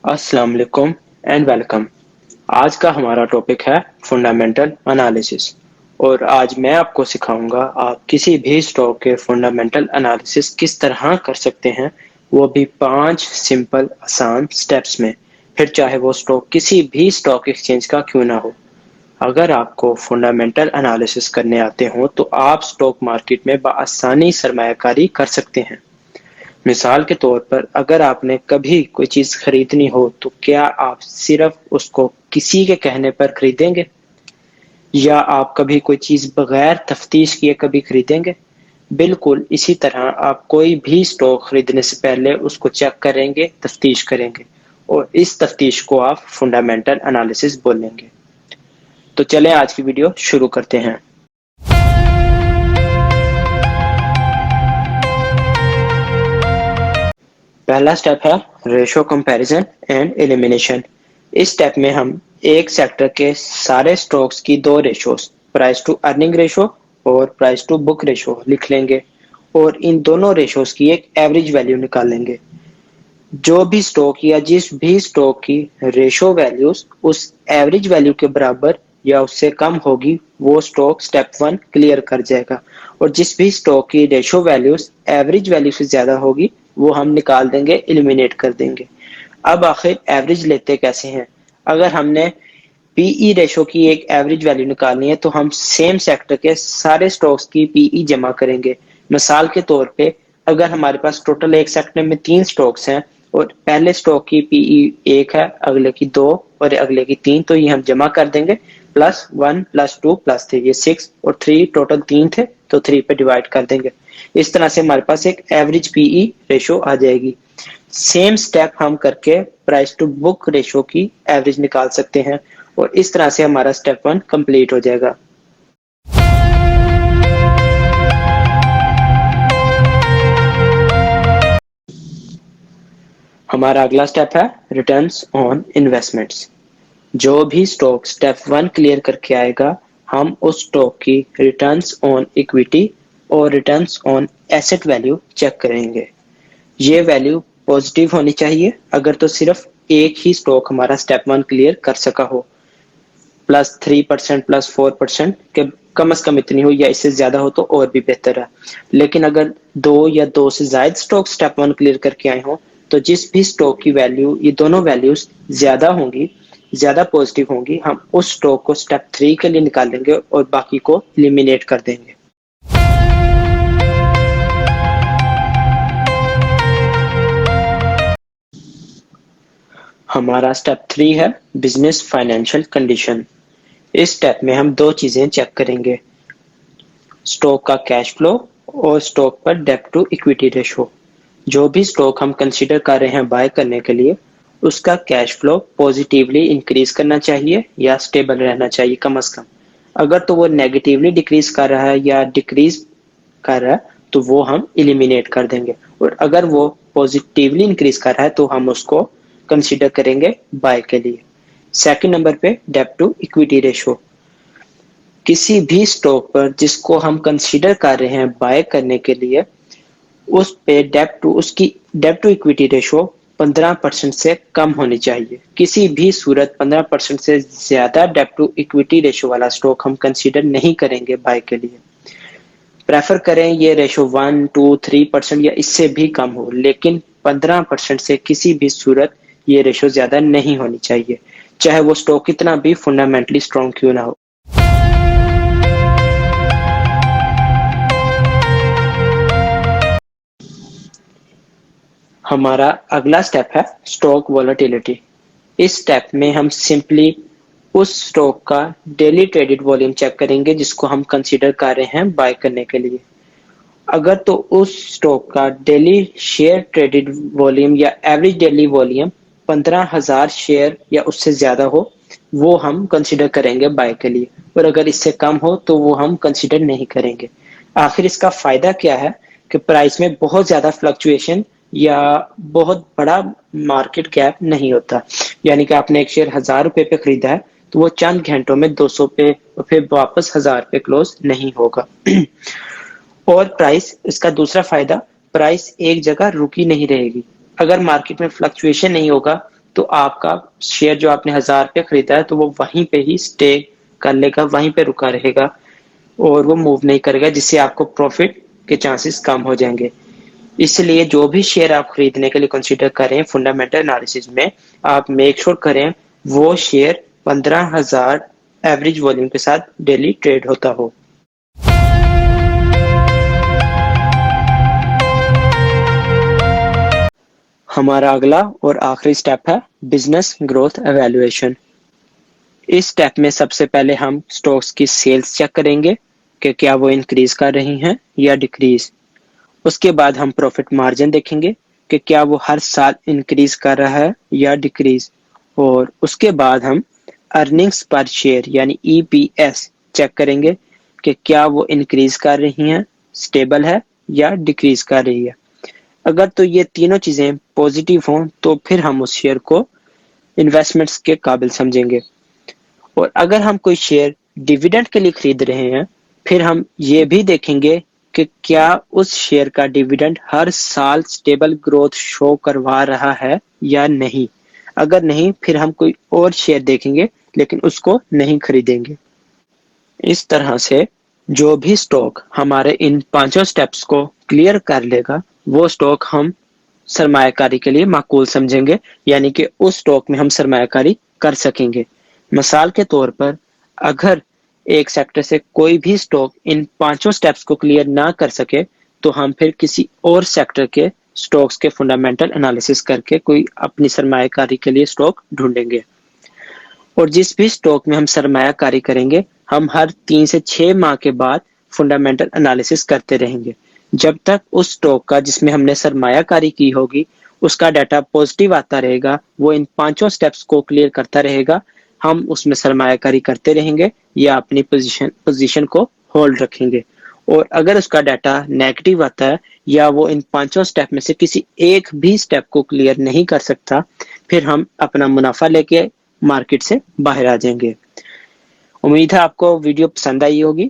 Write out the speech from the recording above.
अस्सलाम वालेकुम and welcome. आज का हमारा टॉपिक है फंडामेंटल एनालिसिस और आज मैं आपको सिखाऊंगा आप किसी भी स्टॉक के फंडामेंटल एनालिसिस किस तरह कर सकते हैं, वो भी 5 सिंपल आसान स्टेप्स में, फिर चाहे वो स्टॉक किसी भी स्टॉक एक्सचेंज का क्यों ना हो। अगर आपको फंडामेंटल एनालिसिस करने आते हो तो आप स्टॉक मार्केट में बआसानी सरमायाकारी कर सकते हैं। मिसाल के तौर पर अगर आपने कभी कोई चीज खरीदनी हो तो क्या आप सिर्फ उसको किसी के कहने पर खरीदेंगे या आप कभी कोई चीज बगैर तफ्तीश किए कभी खरीदेंगे। बिल्कुल इसी तरह आप कोई भी स्टॉक खरीदने से पहले उसको चेक करेंगे, तफ्तीश करेंगे और इस तफ्तीश को आप फंडामेंटल एनालिसिस बोलेंगे। तो चलें आज की वीडियो शुरू करते हैं। पहला स्टेप है रेशो कंपैरिजन एंड एलिमिनेशन। इस स्टेप में हम एक सेक्टर के सारे स्टॉक्स की दो ratios, price to earning ratio और प्राइस टू बुक रेशो लिख लेंगे और इन दोनों रेशोस की एक एवरेज वैल्यू निकालेंगे। जो भी स्टॉक या जिस भी स्टॉक की रेशो वैल्यूज उस एवरेज वैल्यू के बराबर या उससे कम होगी वो स्टॉक स्टेप 1 क्लियर कर जाएगा और जिस भी स्टॉक की रेशो वैल्यूज एवरेज वैल्यू से ज्यादा होगी वो हम निकाल देंगे, एलिमिनेट कर देंगे। अब आखिर एवरेज लेते कैसे हैं। अगर हमने पीई रेशो की एक एवरेज वैल्यू निकालनी है तो हम सेम सेक्टर के सारे स्टॉक्स की पीई जमा करेंगे। मिसाल के तौर पे अगर हमारे पास टोटल एक सेक्टर में 3 स्टॉक्स हैं और पहले स्टॉक की पीई 1 है, अगले की 2 और अगले की 3, तो ये हम जमा कर देंगे। +1 +2 +3, ये 6 और 3, टोटल 3 थे तो 3 पे डिवाइड कर देंगे। इस तरह से हमारे पास एक एवरेज पीई रेशो आ जाएगी। सेम स्टेप हम करके प्राइस टू बुक रेशो की एवरेज निकाल सकते हैं और इस तरह से हमारा स्टेप 1 कंप्लीट हो जाएगा। हमारा अगला स्टेप है रिटर्न्स ऑन इन्वेस्टमेंट्स। जो भी स्टॉक स्टेप 1 क्लियर करके आएगा हम उस स्टॉक की रिटर्न्स ऑन इक्विटी और returns on asset value check करेंगे। ये वैल्यू पॉजिटिव होनी चाहिए अगर तो सिर्फ एक ही स्टॉक हमारा स्टेप 1 क्लियर कर सका हो। +3% +4% के कम से कम इतनी हो या इससे ज्यादा हो तो और भी बेहतर है। लेकिन अगर 2 या 2 से ज्यादा स्टॉक स्टेप 1 क्लियर करके आए हो तो जिस भी स्टॉक की वैल्यू, ये दोनों वैल्यूज ज्यादा होंगी, ज्यादा पॉजिटिव होंगी, हम उस स्टॉक को स्टेप 3 के लिए निकालेंगे और बाकी को एलिमिनेट कर देंगे। हमारा स्टेप 3 है बिजनेस फाइनेंशियल कंडीशन। इस स्टेप में हम दो चीजें चेक करेंगे, स्टॉक का कैश फ्लो और स्टॉक पर डेब्ट टू इक्विटी रेशो। जो भी स्टॉक हम कंसीडर कर रहे हैं बाय करने के लिए उसका कैश फ्लो पॉजिटिवली इंक्रीज करना चाहिए या स्टेबल रहना चाहिए कम से कम। अगर तो वो नेगेटिवली डिक्रीज कर रहा है या डिक्रीज कर रहा है तो वो हम एलिमिनेट कर देंगे और अगर वो पॉजिटिवली इंक्रीज कर रहा है तो हम उसको कंसीडर करेंगे बाय के लिए। सेकंड नंबर पे डेब्ट टू इक्विटी रेशो। किसी भी स्टॉक पर जिसको हम कंसीडर कर रहे हैं बाय करने के लिए उस पे उसकी डेब्ट टू इक्विटी रेशो 15% से कम होनी चाहिए। किसी भी सूरत 15% से ज्यादा डेब्ट टू इक्विटी रेशो वाला स्टॉक हम कंसीडर नहीं करेंगे बाय के लिए। प्रेफर करें ये रेशो 1, 2, 3% या इससे भी कम हो, लेकिन 15% से किसी भी सूरत ये रेशो ज्यादा नहीं होनी चाहिए, चाहे वो स्टॉक कितना भी फंडामेंटली स्ट्रॉन्ग क्यों ना हो। हमारा अगला स्टेप है स्टॉक वॉलेटिलिटी। इस स्टेप में हम सिंपली उस स्टॉक का डेली ट्रेडेड वॉल्यूम चेक करेंगे जिसको हम कंसीडर कर रहे हैं बाय करने के लिए। अगर तो उस स्टॉक का डेली शेयर ट्रेडेड वॉल्यूम या एवरेज डेली वॉल्यूम 15,000 शेयर या उससे ज्यादा हो वो हम कंसीडर करेंगे बाय के लिए और अगर इससे कम हो तो वो हम कंसीडर नहीं करेंगे। आखिर इसका फायदा क्या है कि प्राइस में बहुत ज्यादा फ्लक्चुएशन या बहुत बड़ा मार्केट गैप नहीं होता। यानी कि आपने एक शेयर 1,000 रुपए पे खरीदा है तो वो चंद घंटों में 200 पे और फिर वापस 1,000 पे क्लोज नहीं होगा। और प्राइस, इसका दूसरा फायदा, प्राइस एक जगह रुकी नहीं रहेगी। अगर मार्केट में फ्लक्चुएशन नहीं होगा तो आपका शेयर जो आपने 1000 पे खरीदा है तो वो वहीं पे ही स्टे कर लेगा, वहीं पे रुका रहेगा और वो मूव नहीं करेगा, जिससे आपको प्रॉफिट के चांसेस कम हो जाएंगे। इसलिए जो भी शेयर आप खरीदने के लिए कंसीडर करें फंडामेंटल एनालिसिस में, आप मेक श्योर करें वो शेयर 15,000 एवरेज वॉल्यूम के साथ डेली ट्रेड होता हो। हमारा अगला और आखिरी स्टेप है बिजनेस ग्रोथ एवेल्युएशन। इस स्टेप में सबसे पहले हम स्टॉक्स की सेल्स चेक करेंगे कि क्या वो इंक्रीज कर रही हैं या डिक्रीज। उसके बाद हम प्रॉफिट मार्जिन देखेंगे कि क्या वो हर साल इंक्रीज कर रहा है या डिक्रीज। और उसके बाद हम अर्निंग्स पर शेयर यानी ईपीएस चेक करेंगे कि क्या वो इंक्रीज कर रही हैं, स्टेबल है या डिक्रीज कर रही है। अगर तो ये तीनों चीजें पॉजिटिव हों तो फिर हम उस शेयर को इन्वेस्टमेंट्स के काबिल समझेंगे। और अगर हम कोई शेयर डिविडेंड के लिए खरीद रहे हैं, फिर हम ये भी देखेंगे कि क्या उस शेयर का डिविडेंड हर साल स्टेबल ग्रोथ शो करवा रहा है या नहीं। अगर नहीं, फिर हम कोई और शेयर देखेंगे लेकिन उसको नहीं खरीदेंगे। इस तरह से जो भी स्टॉक हमारे इन पांचों स्टेप्स को क्लियर कर लेगा, वो स्टॉक हम सरमायाकारी के लिए माकूल समझेंगे, यानी कि उस स्टॉक में हम सरमायाकारी कर सकेंगे। मिसाल के तौर पर अगर एक सेक्टर से कोई भी स्टॉक इन पांचों स्टेप्स को क्लियर ना कर सके, तो हम फिर किसी और सेक्टर के स्टॉक्स के फंडामेंटल एनालिसिस करके कोई अपनी सरमायाकारी के लिए स्टॉक ढूंढेंगे। और जिस भी स्टॉक में हम सरमायाकारी करेंगे, हम हर 3 से 6 माह के बाद फंडामेंटल एनालिसिस करते रहेंगे, जब तक उस स्टॉक का जिसमें हमने सरमायाकारी की होगी उसका डाटा पॉजिटिव आता रहेगा, वो इन पांचों स्टेप्स को क्लियर करता रहेगा, हम उसमें सरमायाकारी करते रहेंगे या अपनी पोजीशन को होल्ड रखेंगे। और अगर उसका डाटा नेगेटिव आता है या वो इन पांचों स्टेप में से किसी एक भी स्टेप को क्लियर नहीं कर सकता, फिर हम अपना मुनाफा लेके मार्केट से बाहर आ जाएंगे। उम्मीद है आपको वीडियो पसंद आई होगी।